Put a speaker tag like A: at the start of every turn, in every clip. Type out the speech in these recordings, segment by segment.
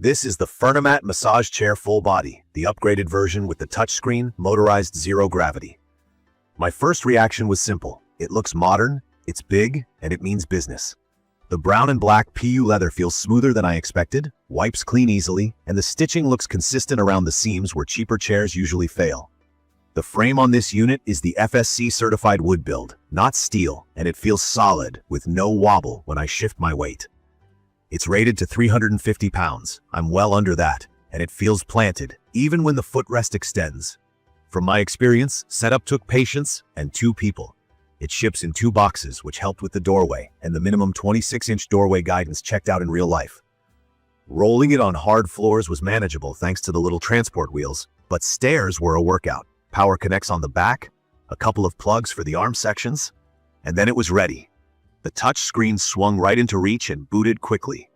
A: This is the FURNIMAT massage chair full body, the upgraded version with the touchscreen, motorized zero gravity. My first reaction was simple. It looks modern, it's big, and it means business. The brown and black PU leather feels smoother than I expected, wipes clean easily, and the stitching looks consistent around the seams where cheaper chairs usually fail. The frame on this unit is the FSC certified wood build, not steel, and it feels solid with no wobble when I shift my weight. It's rated to 350 pounds. I'm well under that, and it feels planted, even when the footrest extends. From my experience, setup took patience and 2 people. It ships in 2 boxes, which helped with the doorway, and the minimum 26-inch doorway guidance checked out in real life. Rolling it on hard floors was manageable thanks to the little transport wheels, but stairs were a workout. Power connects on the back, a couple of plugs for the arm sections, and then it was ready. The touch screen swung right into reach and booted quickly.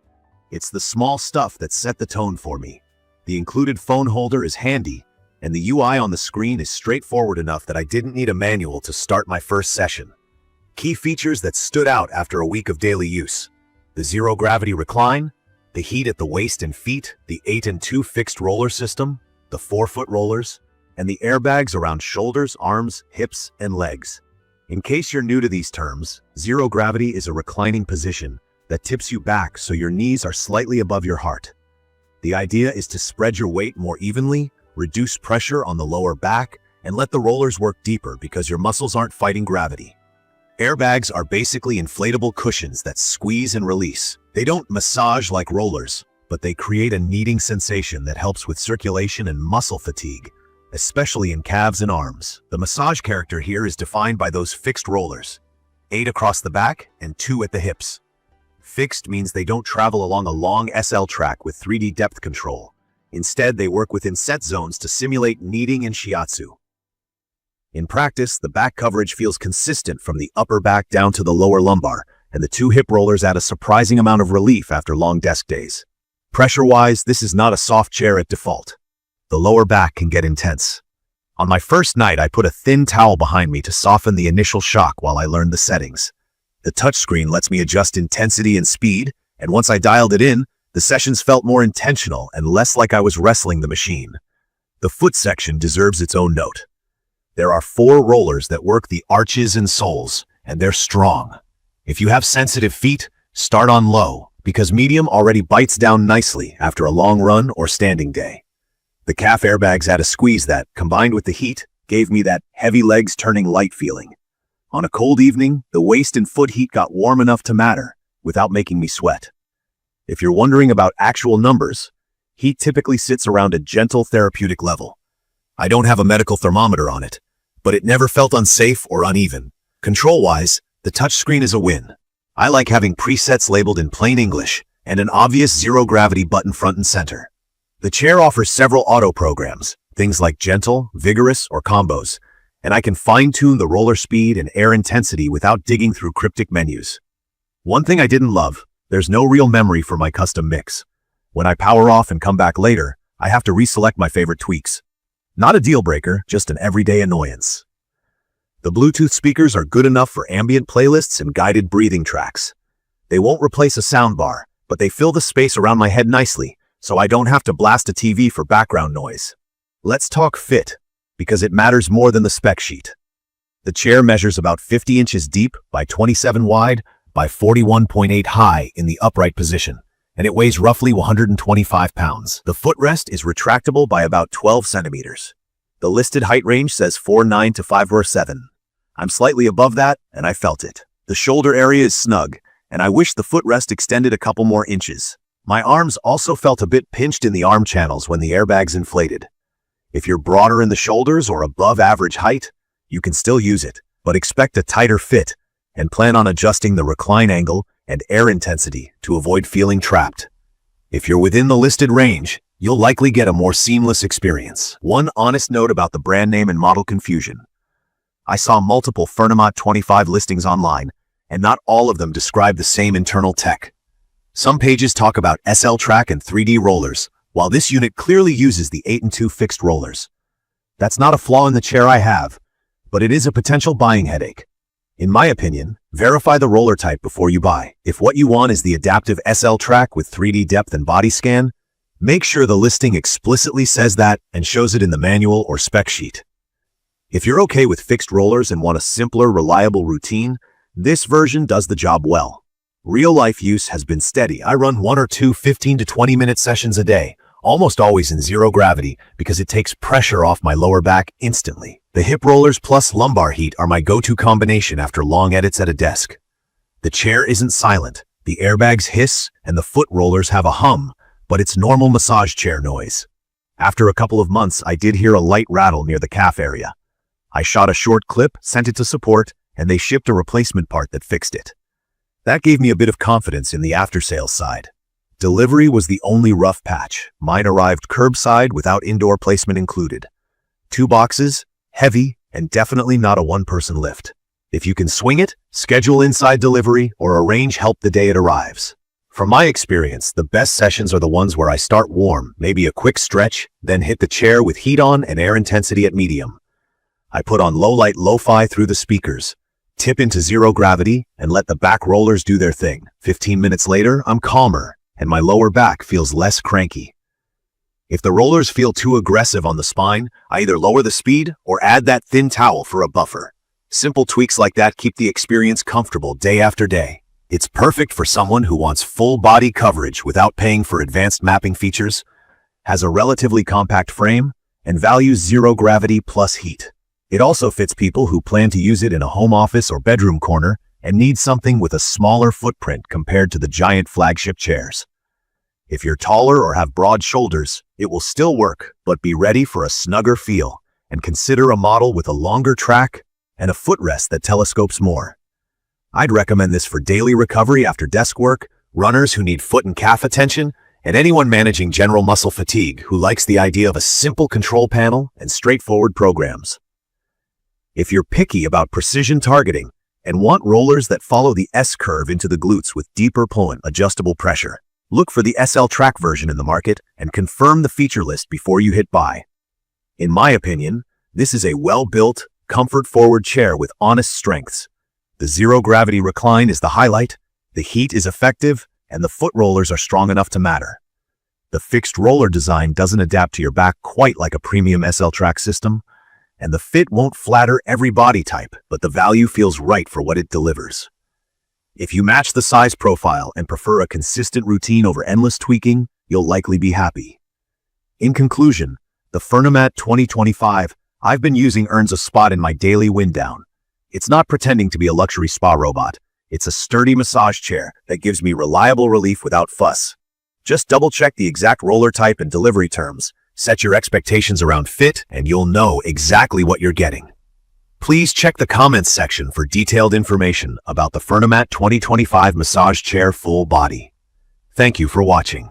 A: It's the small stuff that set the tone for me. The included phone holder is handy, and the UI on the screen is straightforward enough that I didn't need a manual to start my first session. Key features that stood out after a week of daily use: the zero-gravity recline, the heat at the waist and feet, the 8-and-2 fixed roller system, the 4-foot rollers, and the airbags around shoulders, arms, hips, and legs. In case you're new to these terms, zero gravity is a reclining position that tips you back so your knees are slightly above your heart. The idea is to spread your weight more evenly, reduce pressure on the lower back, and let the rollers work deeper because your muscles aren't fighting gravity. Airbags are basically inflatable cushions that squeeze and release. They don't massage like rollers, but they create a kneading sensation that helps with circulation and muscle fatigue, especially in calves and arms. The massage character here is defined by those fixed rollers, 8 across the back and 2 at the hips. Fixed means they don't travel along a long SL track with 3D depth control. Instead, they work within set zones to simulate kneading and shiatsu. In practice, the back coverage feels consistent from the upper back down to the lower lumbar, and the 2 hip rollers add a surprising amount of relief after long desk days. Pressure-wise, this is not a soft chair at default. The lower back can get intense. On my first night, I put a thin towel behind me to soften the initial shock while I learned the settings. The touchscreen lets me adjust intensity and speed, and once I dialed it in, the sessions felt more intentional and less like I was wrestling the machine. The foot section deserves its own note. There are 4 rollers that work the arches and soles, and they're strong. If you have sensitive feet, start on low, because medium already bites down nicely after a long run or standing day. The calf airbags add a squeeze that, combined with the heat, gave me that heavy legs turning light feeling. On a cold evening, the waist and foot heat got warm enough to matter, without making me sweat. If you're wondering about actual numbers, heat typically sits around a gentle therapeutic level. I don't have a medical thermometer on it, but it never felt unsafe or uneven. Control-wise, the touchscreen is a win. I like having presets labeled in plain English, and an obvious zero-gravity button front and center. The chair offers several auto programs, things like gentle, vigorous, or combos, and I can fine-tune the roller speed and air intensity without digging through cryptic menus. One thing I didn't love, there's no real memory for my custom mix. When I power off and come back later, I have to reselect my favorite tweaks. Not a deal breaker, just an everyday annoyance. The Bluetooth speakers are good enough for ambient playlists and guided breathing tracks. They won't replace a soundbar, but they fill the space around my head nicely, so I don't have to blast a TV for background noise. Let's talk fit, because it matters more than the spec sheet. The chair measures about 50 inches deep by 27 wide by 41.8 high in the upright position, and it weighs roughly 125 pounds. The footrest is retractable by about 12 centimeters. The listed height range says 4'9" to 5'7". I'm slightly above that, and I felt it. The shoulder area is snug, and I wish the footrest extended a couple more inches. My arms also felt a bit pinched in the arm channels when the airbags inflated. If you're broader in the shoulders or above average height, you can still use it, but expect a tighter fit and plan on adjusting the recline angle and air intensity to avoid feeling trapped. If you're within the listed range, you'll likely get a more seamless experience. One honest note about the brand name and model confusion. I saw multiple FURNIMAT 25 listings online, and not all of them describe the same internal tech. Some pages talk about SL track and 3D rollers, while this unit clearly uses the 8-and-2 fixed rollers. That's not a flaw in the chair I have, but it is a potential buying headache. In my opinion, verify the roller type before you buy. If what you want is the adaptive SL track with 3D depth and body scan, Make sure the listing explicitly says that and shows it in the manual or spec sheet. If you're okay with fixed rollers and want a simpler, reliable routine, this version does the job well. Real-life use has been steady. I run 1 or 2 15 to 20-minute sessions a day, almost always in zero gravity because it takes pressure off my lower back instantly. The hip rollers plus lumbar heat are my go-to combination after long edits at a desk. The chair isn't silent, the airbags hiss, and the foot rollers have a hum, but it's normal massage chair noise. After a couple of months, I did hear a light rattle near the calf area. I shot a short clip, sent it to support, and they shipped a replacement part that fixed it. That gave me a bit of confidence in the after-sales side. Delivery was the only rough patch. Mine arrived curbside without indoor placement included. 2 boxes, heavy, and definitely not a one-person lift. If you can swing it, schedule inside delivery or arrange help the day it arrives. From my experience, the best sessions are the ones where I start warm, maybe a quick stretch, then hit the chair with heat on and air intensity at medium. I put on low-light lo-fi through the speakers, tip into zero gravity, and let the back rollers do their thing. 15 minutes later, I'm calmer, and my lower back feels less cranky. If the rollers feel too aggressive on the spine, I either lower the speed or add that thin towel for a buffer. Simple tweaks like that keep the experience comfortable day after day. It's perfect for someone who wants full body coverage without paying for advanced mapping features, has a relatively compact frame, and values zero gravity plus heat. It also fits people who plan to use it in a home office or bedroom corner and need something with a smaller footprint compared to the giant flagship chairs. If you're taller or have broad shoulders, it will still work, but be ready for a snugger feel and consider a model with a longer track and a footrest that telescopes more. I'd recommend this for daily recovery after desk work, runners who need foot and calf attention, and anyone managing general muscle fatigue who likes the idea of a simple control panel and straightforward programs. If you're picky about precision targeting and want rollers that follow the S-curve into the glutes with deeper pull and adjustable pressure, look for the SL Track version in the market and confirm the feature list before you hit buy. In my opinion, this is a well-built, comfort-forward chair with honest strengths. The zero-gravity recline is the highlight, the heat is effective, and the foot rollers are strong enough to matter. The fixed roller design doesn't adapt to your back quite like a premium SL Track system, and the fit won't flatter every body type, but the value feels right for what it delivers. If you match the size profile and prefer a consistent routine over endless tweaking, you'll likely be happy. In conclusion, the FURNIMAT 2025 I've been using earns a spot in my daily wind down. It's not pretending to be a luxury spa robot. It's a sturdy massage chair that gives me reliable relief without fuss. Just double-check the exact roller type and delivery terms. Set your expectations around fit, and you'll know exactly what you're getting. Please check the comments section for detailed information about the FURNIMAT 2025 Massage Chair Full Body. Thank you for watching.